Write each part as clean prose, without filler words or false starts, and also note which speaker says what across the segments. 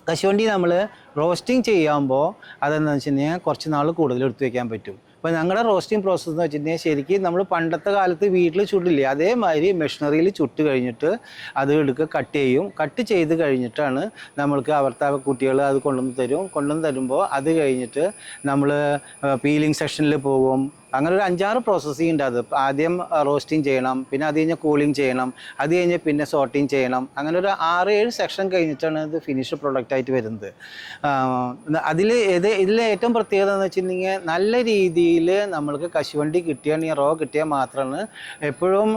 Speaker 1: കശുവണ്ടി നമ്മൾ റോസ്റ്റിംഗ് ചെയ്യുമ്പോൾ അതെന്താണെന്ന് വെച്ച് കഴിഞ്ഞാൽ കുറച്ച് നാൾ കൂടുതൽ എടുത്തു വയ്ക്കാൻ പറ്റും. അപ്പോൾ ഞങ്ങളുടെ റോസ്റ്റിംഗ് പ്രോസസ്സ് എന്ന് വെച്ചിട്ടുണ്ടെങ്കിൽ ശരിക്കും നമ്മൾ പണ്ടത്തെ കാലത്ത് വീട്ടിൽ ചുടില്ലേ അതേമാതിരി മെഷീനറിയിൽ ചുട്ട് കഴിഞ്ഞിട്ട് അത് കട്ട് ചെയ്യും. കട്ട് ചെയ്ത് കഴിഞ്ഞിട്ടാണ് നമ്മൾക്ക് അവിടുത്തെ കുട്ടികൾ അത് കൊണ്ടുവന്ന് തരുമ്പോൾ അത് കഴിഞ്ഞിട്ട് നമ്മൾ പീലിംഗ് സെക്ഷനിൽ പോകും. അങ്ങനെ ഒരു 5-6 പ്രോസസ്സിങ് ഉണ്ട്. അത് ആദ്യം റോസ്റ്റിംഗ് ചെയ്യണം, പിന്നെ അത് കഴിഞ്ഞ് കൂളിംഗ് ചെയ്യണം, അത് കഴിഞ്ഞ് പിന്നെ സോർട്ടിങ് ചെയ്യണം. അങ്ങനെ ഒരു 6-7 സെക്ഷൻ കഴിഞ്ഞിട്ടാണ് ഇത് ഫിനിഷ്ഡ് പ്രൊഡക്റ്റ് ആയിട്ട് വരുന്നത്. ഇതിലെ ഏറ്റവും പ്രത്യേകത എന്ന് വെച്ചിട്ടുണ്ടെങ്കിൽ നല്ല രീതിയിൽ നമ്മൾക്ക് കശുവണ്ടി റോ കിട്ടിയാൽ മാത്രമാണ് എപ്പോഴും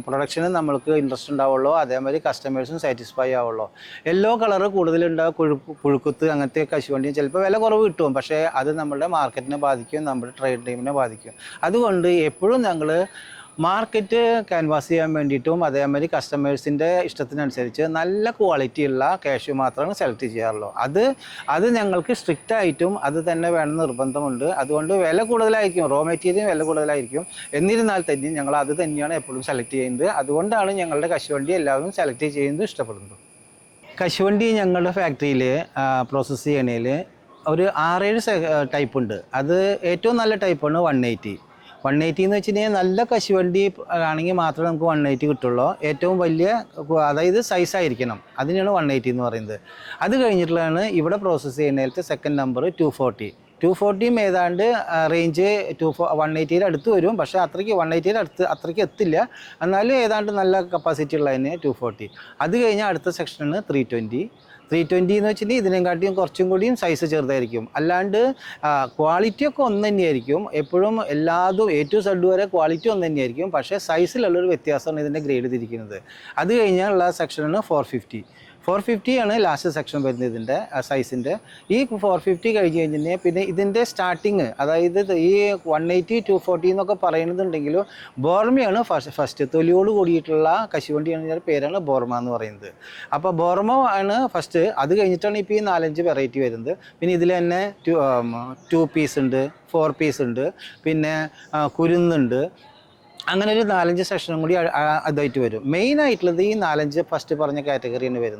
Speaker 1: പ്രൊഡക്ഷന് നമ്മൾക്ക് ഇൻട്രസ്റ്റ് ഉണ്ടാവുള്ളൂ, അതേമാതിരി കസ്റ്റമേഴ്സും സാറ്റിസ്ഫൈ ആവുള്ളൂ. യെല്ലോ കളറ് കൂടുതലുണ്ടാവും, പുഴുക്കുത്ത് അങ്ങനത്തെ കശുവണ്ടിയും ചിലപ്പോൾ വില കുറവ് കിട്ടും, പക്ഷേ അത് നമ്മുടെ മാർക്കറ്റിനെ ബാധിക്കും, നമ്മുടെ ട്രേഡ് ടീമിനെ ബാധിക്കും. അതുകൊണ്ട് എപ്പോഴും ഞങ്ങൾ മാർക്കറ്റ് ക്യാൻവാസ് ചെയ്യാൻ വേണ്ടിയിട്ടും അതേമാതിരി കസ്റ്റമേഴ്സിൻ്റെ ഇഷ്ടത്തിനനുസരിച്ച് നല്ല ക്വാളിറ്റിയുള്ള കാഷ്യൂ മാത്രമാണ് സെലക്ട് ചെയ്യാറുള്ളൂ. അത് ഞങ്ങൾക്ക് സ്ട്രിക്റ്റ് ആയിട്ടും അത് തന്നെ വേണമെന്ന് നിർബന്ധമുണ്ട്. അതുകൊണ്ട് വില കൂടുതലായിരിക്കും, റോ മെറ്റീരിയൽ വില കൂടുതലായിരിക്കും. എന്നിരുന്നാൽ തന്നെ ഞങ്ങൾ അത് തന്നെയാണ് എപ്പോഴും സെലക്ട് ചെയ്യുന്നത്. അതുകൊണ്ടാണ് ഞങ്ങളുടെ കശുവണ്ടി എല്ലാവരും സെലക്ട് ചെയ്യുന്നത്, ഇഷ്ടപ്പെടുന്നത്. കശുവണ്ടി ഞങ്ങളുടെ ഫാക്ടറിയിൽ പ്രോസസ്സ് ചെയ്യണേൽ ഒരു 6-7 ടൈപ്പ് ഉണ്ട്. അത് ഏറ്റവും നല്ല ടൈപ്പാണ് 180. 180 എന്ന് വെച്ച് കഴിഞ്ഞാൽ നല്ല കശുവണ്ടി ആണെങ്കിൽ മാത്രമേ നമുക്ക് 180 കിട്ടുള്ളൂ. ഏറ്റവും വലിയ അതായത് സൈസായിരിക്കണം, അതിനാണ് 180 എന്ന് പറയുന്നത്. അത് കഴിഞ്ഞിട്ടുള്ളതാണ് ഇവിടെ പ്രോസസ്സ് ചെയ്യുന്നതിലത്തെ സെക്കൻഡ് നമ്പർ 240. 240 ഏതാണ്ട് റേഞ്ച് 180 അടുത്ത് വരും, പക്ഷേ 180 അത്രയ്ക്ക് എത്തില്ല. എന്നാലും ഏതാണ്ട് നല്ല കപ്പാസിറ്റി ഉള്ളതിന് 240. അത് കഴിഞ്ഞാൽ അടുത്ത സെക്ഷനാണ് 320. 320 എന്ന് വെച്ചിട്ടുണ്ടെങ്കിൽ ഇതിനെക്കാട്ടിയും കുറച്ചും കൂടിയും സൈസ് ചെറുതായിരിക്കും. അല്ലാണ്ട് ക്വാളിറ്റിയൊക്കെ ഒന്ന് തന്നെയായിരിക്കും, എപ്പോഴും എല്ലാതും A to Z വരെ ക്വാളിറ്റി ഒന്ന് തന്നെയായിരിക്കും, പക്ഷേ സൈസിലുള്ളൊരു വ്യത്യാസമാണ് ഇതിൻ്റെ ഗ്രേഡ് തിരിക്കുന്നത്. അത് കഴിഞ്ഞാലുള്ള സെക്ഷനാണ് 450. 450 ആണ് ലാസ്റ്റ് സെക്ഷൻ വരുന്നത് ഇതിൻ്റെ സൈസിൻ്റെ. ഈ 450 കഴിഞ്ഞ് കഴിഞ്ഞാൽ പിന്നെ ഇതിൻ്റെ സ്റ്റാർട്ടിങ്, അതായത് ഈ 180, 240 എന്നൊക്കെ പറയുന്നുണ്ടെങ്കിലും ബോർമയാണ് ഫസ്റ്റ് തൊലിയോട് കൂടിയിട്ടുള്ള കശുവണ്ടിയാണ് പേരാണ് ബോർമ എന്ന് പറയുന്നത്. അപ്പോൾ ബോർമ ആണ് ഫസ്റ്റ്. അത് കഴിഞ്ഞിട്ടാണ് ഇപ്പോൾ ഈ 4-5 വെറൈറ്റി വരുന്നത്. പിന്നെ ഇതിൽ തന്നെ 2 പീസ് ഉണ്ട്, 4 പീസ് ഉണ്ട്, പിന്നെ കുരുന്നുണ്ട്. അങ്ങനെ ഒരു 4-5 സെക്ഷനും കൂടി അതായിട്ട് വരും. മെയിനായിട്ടുള്ളത് ഈ 4-5 ഫസ്റ്റ് പറഞ്ഞ കാറ്റഗറിയാണ് വരുന്നത്.